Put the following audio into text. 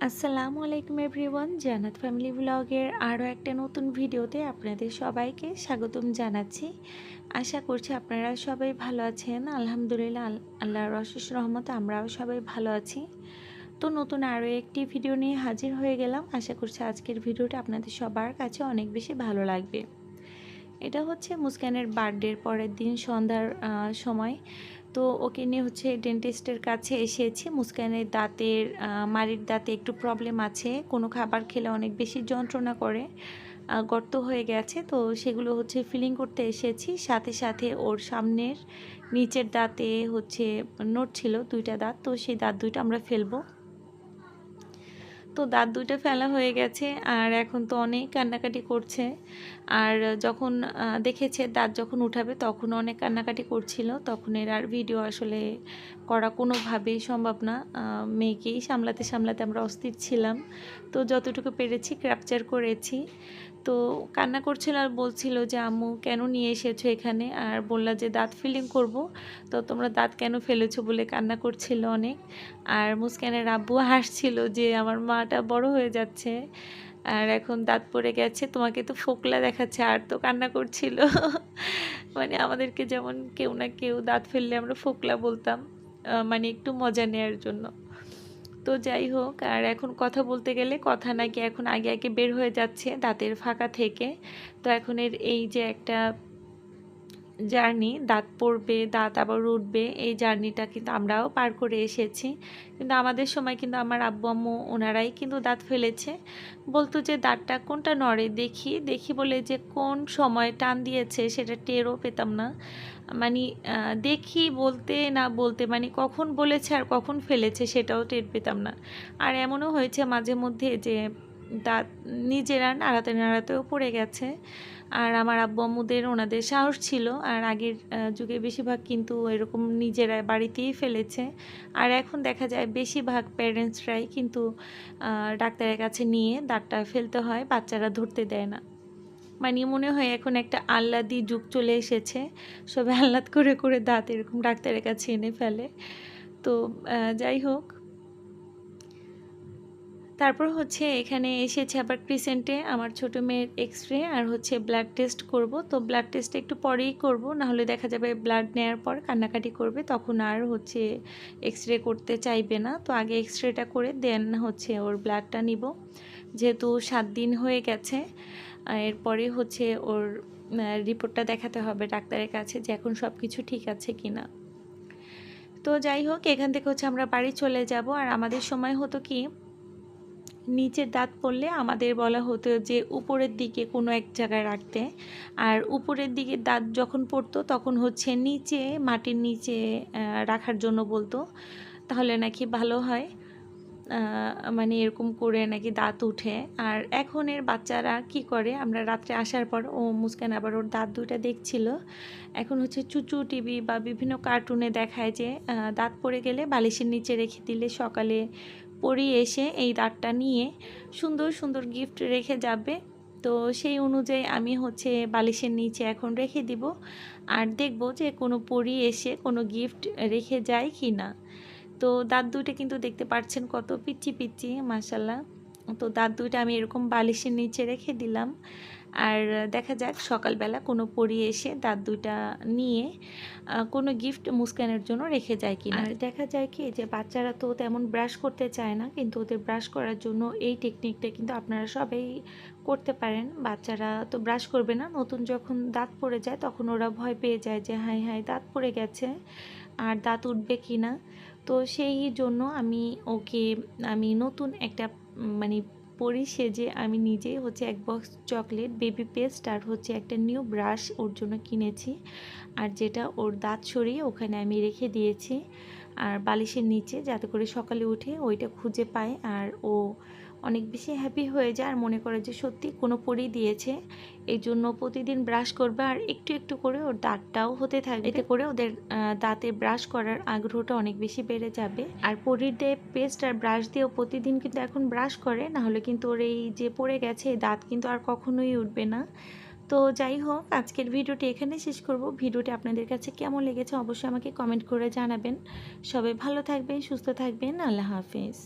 আসসালামু আলাইকুম এভরিওয়ান, জান্নাত ফ্যামিলি ব্লগের আরও একটা নতুন ভিডিওতে আপনাদের সবাইকে স্বাগতম জানাচ্ছি। আশা করছি আপনারা সবাই ভালো আছেন। আলহামদুলিল্লাহ, আল্লাহর অশেষ রহমতে আমরাও সবাই ভালো আছি। তো নতুন আরও একটি ভিডিও নিয়ে হাজির হয়ে গেলাম। আশা করছি আজকের ভিডিওটা আপনাদের সবার কাছে অনেক বেশি ভালো লাগবে। এটা হচ্ছে মুস্কানের বার্থডের পরের দিন সন্ধ্যার সময়। তো ওকে নিয়ে হচ্ছে ডেন্টিস্টের কাছে এসেছি। মুস্কানের দাঁতের মাড়ির দাঁতে একটু প্রবলেম আছে, কোনো খাবার খেলে অনেক বেশি যন্ত্রণা করে, গর্ত হয়ে গেছে। তো সেগুলো হচ্ছে ফিলিং করতে এসেছি। সাথে সাথে ওর সামনের নিচের দাঁতে হচ্ছে নড়ছিল দুইটা দাঁত, তো সেই দাঁত দুইটা আমরা ফেলবো। তো দাঁত দুইটা ফেলা হয়ে গেছে আর এখন তো অনেক কান্নাকাটি করছে। আর যখন দেখেছে দাঁত যখন উঠাবে তখন অনেক কান্নাকাটি করছিল। তখন এর আর ভিডিও আসলে করা কোনোভাবেই সম্ভব না। মেয়েকেই সামলাতে সামলাতে আমরা অস্থির ছিলাম। তো যতটুকু পেরেছি ক্যাপচার করেছি। তো কান্না করছিল আর বলছিল যে আম্মু কেন নিয়ে এসেছো এখানে, আর বললা যে দাঁত ফিলিং করব, তো তোমরা দাঁত কেন ফেলেছো বলে কান্না করছিল অনেক। আর মুস্কানের আব্বু হাসছিল যে আমার মাটা বড় হয়ে যাচ্ছে আর এখন দাঁত পড়ে গেছে, তোমাকে তো ফোকলা দেখাচ্ছে, আর তো কান্না করছিল। মানে আমাদেরকে যেমন কেউ না কেউ দাঁত ফেললে আমরা ফোকলা বলতাম, মানে একটু মজা নেওয়ার জন্য। তো যাই হোক, আর এখন কথা বলতে গেলে কথা নাকি এখন আগে আগে বের হয়ে যাচ্ছে দাঁতের ফাঁকা থেকে। তো এখন এর এই যে একটা জার্নি, দাঁত পড়বে দাঁত আবার উঠবে, এই জার্নিটা কিন্তু আমরাও পার করে এসেছি। কিন্তু আমাদের সময় কিন্তু আমার আব্বু আম্মু ওনারাই কিন্তু দাঁত ফেলেছে। বলতো যে দাঁতটা কোনটা নড়ে দেখি দেখি বলে যে কোন সময় টান দিয়েছে সেটা টেরও পেতাম না। মানে দেখি বলতে না বলতে মানে কখন বলেছে আর কখন ফেলেছে সেটাও টের পেতাম না। আর এমনও হয়েছে মাঝে মধ্যে যে দাঁত নিজেরা নাড়াতে নাড়াতেও পড়ে গেছে। আর আমার আব্বু আম্মুদের ওনাদের সাহস ছিল, আর আগের যুগে বেশিরভাগ কিন্তু এরকম নিজেরা বাড়িতেই ফেলেছে। আর এখন দেখা যায় বেশিরভাগ প্যারেন্টসরাই কিন্তু ডাক্তারের কাছে নিয়ে দাঁতটা ফেলতে হয়, বাচ্চারা ধরতে দেয় না। মানে মনে হয় এখন একটা আহ্লাদি যুগ চলে এসেছে, সবাই আহ্লাদ করে করে দাঁত এরকম ডাক্তারের কাছে এনে ফেলে। তো যাই হোক, তারপর হচ্ছে এখানে এসেছে আবার ক্রিসেন্টে আমার ছোটো মেয়ের এক্স-রে আর হচ্ছে ব্লাড টেস্ট করব। তো ব্লাড টেস্ট একটু পরেই করব, নাহলে দেখা যাবে ব্লাড নেওয়ার পর কান্নাকাটি করবে, তখন আর হচ্ছে এক্স-রে করতে চাইবে না। তো আগে এক্স-রেটা করে দেন হচ্ছে ওর ব্লাডটা নিব, যেহেতু 7 দিন হয়ে গেছে। এরপরে হচ্ছে ওর রিপোর্টটা দেখাতে হবে ডাক্তারের কাছে যে এখন সব কিছু ঠিক আছে কি না। তো যাই হোক, এখান থেকে হচ্ছে আমরা বাড়ি চলে যাব। আর আমাদের সময় হতো কি, নিচের দাঁত পড়লে আমাদের বলা হতো যে উপরের দিকে কোনো এক জায়গায় রাখতে, আর উপরের দিকে দাঁত যখন পড়তো তখন হচ্ছে নিচে মাটির নিচে রাখার জন্য বলতো, তাহলে নাকি ভালো হয়। মানে এরকম করে নাকি দাঁত উঠে। আর এখনের বাচ্চারা কি করে, আমরা রাত্রে আসার পর ও মুস্কান আবার ওর দাঁত দুইটা দেখছিল। এখন হচ্ছে চুচু টিভি বা বিভিন্ন কার্টুনে দেখায় যে দাঁত পড়ে গেলে বালিশের নিচে রেখে দিলে সকালে পরি এসে এই দাঁতটা নিয়ে সুন্দর সুন্দর গিফট রেখে যাবে। তো সেই অনুযায়ী আমি হচ্ছে বালিশের নিচে এখন রেখে দিব, আর দেখব যে কোনো পরি এসে কোনো গিফট রেখে যায় কি না। তো দাঁত দুইটা কিন্তু দেখতে পাচ্ছেন কত পিচ্চি পিচ্চি, মাশাল্লাহ। তো দাঁত দুইটা আমি এরকম বালিশের নিচে রেখে দিলাম, আর দেখা যাক সকালবেলা কোনো পরি এসে দাঁত দুইটা নিয়ে কোনো গিফট মুস্কানের জন্য রেখে যায় কিনা। আর দেখা যায় কি যে বাচ্চারা তো তেমন ব্রাশ করতে চায় না, কিন্তু ওদের ব্রাশ করার জন্য এই টেকনিকটা কিন্তু আপনারা সবাই করতে পারেন। বাচ্চারা তো ব্রাশ করবে না, নতুন যখন দাঁত পড়ে যায় তখন ওরা ভয় পেয়ে যায় যে হাই হাই দাঁত পড়ে গেছে আর দাঁত উঠবে কি না। তো সেই জন্য আমি নতুন একটা মানে পরি সেজে আমি নিজেই হচ্ছে এক বক্স চকলেট, বেবি পেস্ট আর হচ্ছে একটা নিউ ব্রাশ ওর জন্য কিনেছি, আর যেটা ওর দাঁত সরিয়ে ওখানে আমি রেখে দিয়েছি আর বালিশের নিচে, যাতে করে সকালে উঠে ওইটা খুঁজে পায় আর ও অনেক বেশি হ্যাপি হয়ে যায় আর মনে করে যে সত্যি কোনো পরি দিয়েছে। এই জন্য প্রতিদিন ব্রাশ করবে আর একটু একটু করে ওর দাঁতটাও হতে থাকবে, এতে করে ওদের দাঁতে ব্রাশ করার আগ্রহটা অনেক বেশি বেড়ে যাবে। আর পরির দিয়ে পেস্ট আর ব্রাশ দিয়েও প্রতিদিন কিন্তু এখন ব্রাশ করে, না হলে কিন্তু ওর এই যে পড়ে গেছে দাঁত কিন্তু আর কখনোই উঠবে না। তো যাই হোক, আজকের ভিডিওটি এখানে শেষ করব। ভিডিওটি আপনাদের কাছে কেমন লেগেছে অবশ্যই আমাকে কমেন্ট করে জানাবেন। সবাই ভালো থাকবেন, সুস্থ থাকবেন, আল্লাহ হাফেজ।